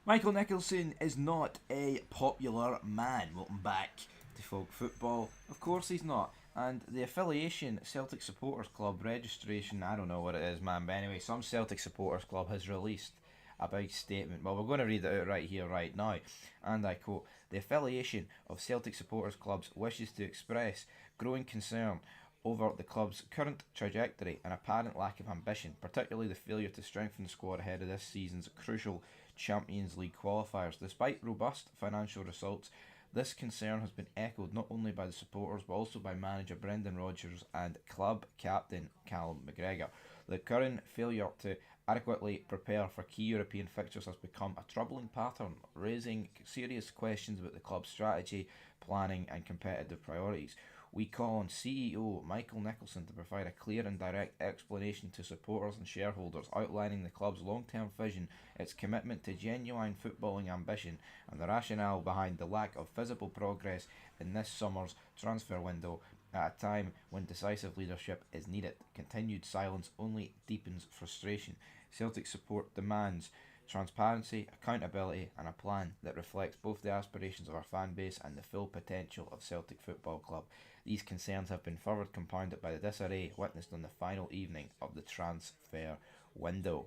Michael Nicholson is not a popular man. Welcome back to Folk Football. Of course he's not. And the affiliation Celtic Supporters Club registration, I don't know what it is, man, but anyway, some Celtic Supporters Club has released a big statement. Well, we're going to read it out right here, right now. And I quote: "The affiliation of Celtic Supporters Clubs wishes to express growing concern over the club's current trajectory and apparent lack of ambition, particularly the failure to strengthen the squad ahead of this season's crucial Champions League qualifiers. Despite robust financial results, this concern has been echoed not only by the supporters but also by manager Brendan Rodgers and club captain Callum McGregor. The current failure to adequately prepare for key European fixtures has become a troubling pattern, raising serious questions about the club's strategy, planning, and competitive priorities. We call on CEO Michael Nicholson to provide a clear and direct explanation to supporters and shareholders, outlining the club's long term vision, its commitment to genuine footballing ambition, and the rationale behind the lack of visible progress in this summer's transfer window at a time when decisive leadership is needed. Continued silence only deepens frustration. Celtic support demands transparency, accountability, and a plan that reflects both the aspirations of our fan base and the full potential of Celtic Football Club. These concerns have been further compounded by the disarray witnessed on the final evening of the transfer window."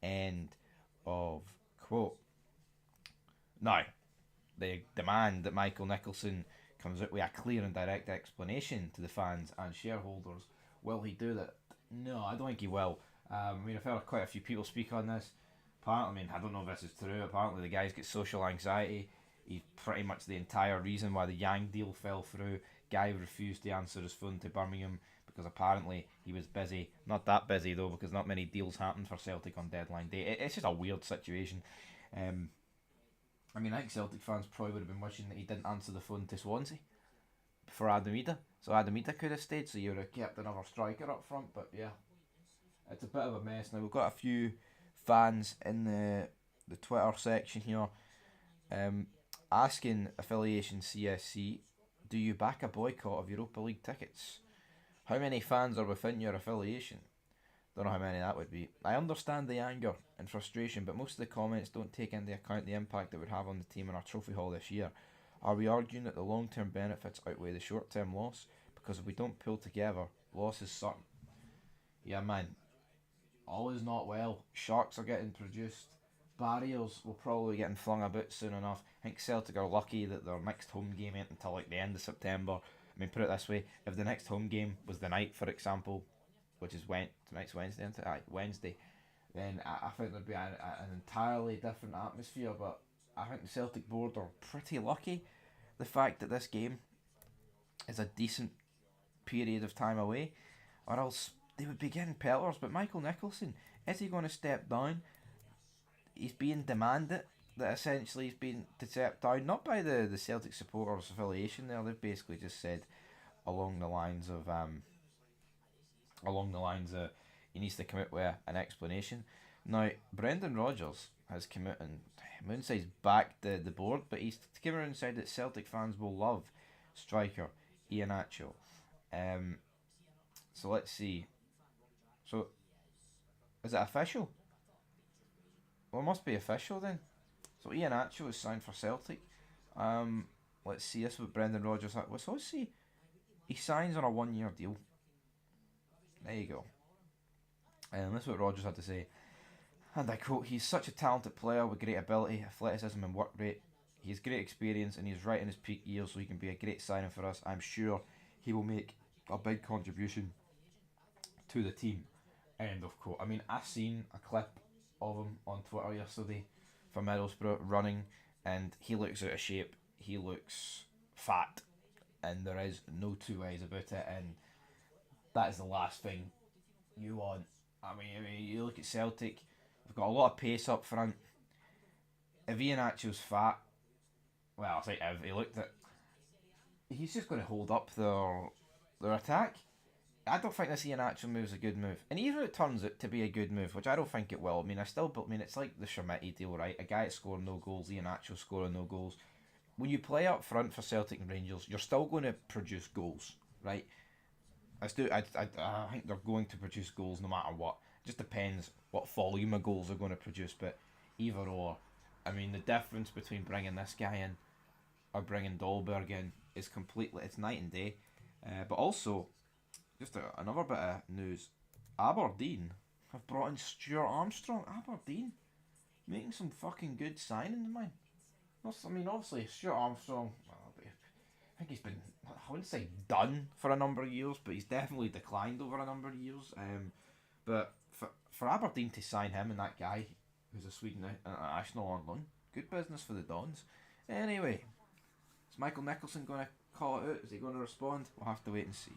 End of quote. Now, they demand that Michael Nicholson comes out with a clear and direct explanation to the fans and shareholders. Will he do that? No, I don't think he will. I've heard quite a few people speak on this. Apparently, I don't know if this is true. Apparently, the guy's got social anxiety. He's pretty much the entire reason why the Yang deal fell through. Guy refused to answer his phone to Birmingham because apparently he was busy. Not that busy though, because not many deals happened for Celtic on deadline day. It's just a weird situation. Um, I think Celtic fans probably would have been wishing that he didn't answer the phone to Swansea for Adamida. So Adamida could have stayed, so you would have kept another striker up front. But yeah, it's a bit of a mess now. We've got a few fans in the Twitter section here um, asking affiliation CSC, do you back a boycott of Europa League tickets? How many fans are within your affiliation? Don't know how many that would be. I understand the anger and frustration, but most of the comments don't take into account the impact it would have on the team and our trophy haul this year. Are we arguing that the long term benefits outweigh the short term loss? Because if we don't pull together, loss is certain. Yeah, man, all is not well. Sharks are getting produced. Barriers will probably be getting flung about soon enough. I think Celtic are lucky that their next home game ain't until like the end of September. Put it this way: if the next home game was the night, for example, which is tonight's Wednesday, isn't it? Aye, Wednesday, then I think there'd be an entirely different atmosphere. But I think the Celtic board are pretty lucky. The fact that this game is a decent period of time away, or else they would be getting pelters. But Michael Nicholson, is he going to step down? He's being demanded that essentially he's been to step down, not by the Celtic supporters affiliation there. They've basically just said along the lines of he needs to come out with an explanation. Now, Brendan Rodgers has come out and Moonside's backed the board, but he's come out and said that Celtic fans will love striker Iheanacho. Um, so let's see. So is it official? Well, it must be official then. So Iheanacho is signed for Celtic. Um, let's see. This is what Brendan Rodgers had. So let's see. He signs on a 1 year deal. There you go. And this is what Rodgers had to say. And I quote: "He's such a talented player with great ability, athleticism, and work rate. He has great experience and he's right in his peak years, so he can be a great signing for us. I'm sure he will make a big contribution to the team." End of quote. I seen a clip of him on Twitter yesterday for Middlesbrough running, and he looks out of shape. He looks fat, and there is no two ways about it. And that is the last thing you want. You look at Celtic. We've got a lot of pace up front. If Iheanacho's fat, well, I think if he looked at, he's just going to hold up their attack. I don't think this Iheanacho move is a good move. And even if it turns out to be a good move, which I don't think it will, it's like the Shermiti deal, right? A guy scoring no goals, Iheanacho scoring no goals. When you play up front for Celtic and Rangers, you're still going to produce goals, right? I think they're going to produce goals no matter what. It just depends what volume of goals they're going to produce, but either or. I mean, the difference between bringing this guy in or bringing Dolberg in is completely, it's night and day. But also, just another bit of news, Aberdeen have brought in Stuart Armstrong. Aberdeen making some fucking good signings, man. I mean, obviously, Stuart Armstrong, well, I think he's been, I wouldn't say done for a number of years, but he's definitely declined over a number of years. But for Aberdeen to sign him and that guy, who's a Sweden international on loan, good business for the Dons. Anyway, is Michael Nicholson going to call it out? Is he going to respond? We'll have to wait and see.